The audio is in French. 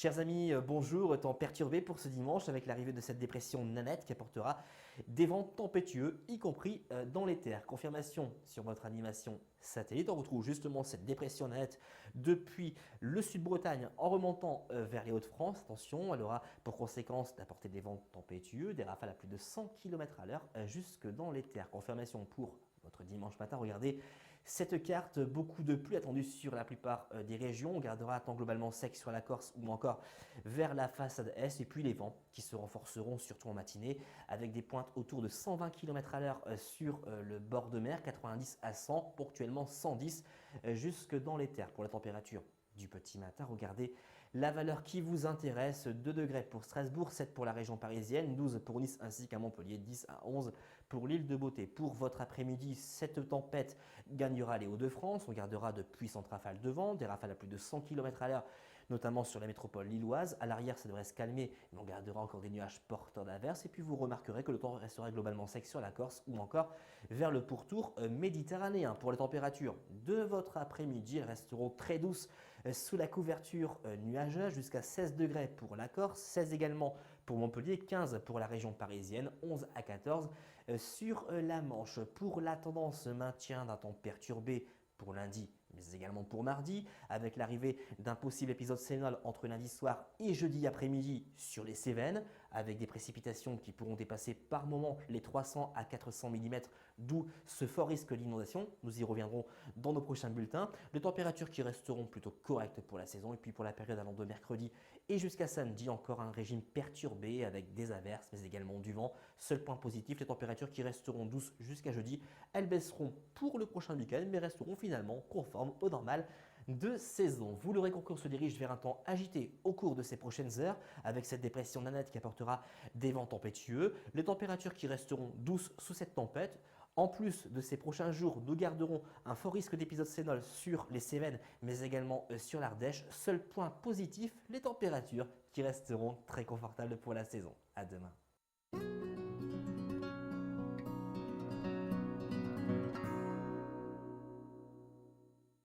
Chers amis, bonjour, temps perturbé pour ce dimanche avec l'arrivée de cette dépression Nanette qui apportera des vents tempétueux, y compris dans les terres. Confirmation sur votre animation satellite. On retrouve justement cette dépression Nanette depuis le sud-Bretagne en remontant vers les Hauts-de-France. Attention, elle aura pour conséquence d'apporter des vents tempétueux, des rafales à plus de 100 km à l'heure jusque dans les terres. Confirmation pour votre dimanche matin. Regardez cette carte, beaucoup de pluie attendue sur la plupart des régions. On gardera un temps globalement sec sur la Corse ou encore vers la façade est. Et puis les vents qui se renforceront surtout en matinée avec des pointes autour de 120 km à l'heure sur le bord de mer, 90 à 100, ponctuellement 110 jusque dans les terres. Pour la température du petit matin, regardez la valeur qui vous intéresse, 2 degrés pour Strasbourg, 7 pour la région parisienne, 12 pour Nice ainsi qu'à Montpellier, 10 à 11 pour l'île de Beauté. Pour votre après-midi, cette tempête gagnera les Hauts-de-France, on gardera de puissantes rafales de vent, des rafales à plus de 100 km à l'heure, notamment sur la métropole lilloise. À l'arrière, ça devrait se calmer, mais on gardera encore des nuages porteurs d'averses. Et puis vous remarquerez que le temps restera globalement sec sur la Corse ou encore vers le pourtour méditerranéen. Pour les températures de votre après-midi, elles resteront très douces sous la couverture nuageuse jusqu'à 16 degrés pour la Corse, 16 également pour Montpellier, 15 pour la région parisienne, 11 à 14 sur la Manche. Pour la tendance maintien d'un temps perturbé pour lundi, mais également pour mardi, avec l'arrivée d'un possible épisode sénal entre lundi soir et jeudi après-midi sur les Cévennes, avec des précipitations qui pourront dépasser par moment les 300 à 400 mm, d'où ce fort risque d'inondation. Nous y reviendrons dans nos prochains bulletins. Les températures qui resteront plutôt correctes pour la saison, et puis pour la période allant de mercredi et jusqu'à samedi, encore un régime perturbé avec des averses, mais également du vent. Seul point positif, les températures qui resteront douces jusqu'à jeudi, elles baisseront pour le prochain week-end, mais resteront finalement conformes au normal de saison. Vous l'aurez compris, on se dirige vers un temps agité au cours de ces prochaines heures avec cette dépression Nanette qui apportera des vents tempétueux, les températures qui resteront douces sous cette tempête. En plus de ces prochains jours, nous garderons un fort risque d'épisode sénol sur les Cévennes, mais également sur l'Ardèche. Seul point positif, les températures qui resteront très confortables pour la saison. À demain.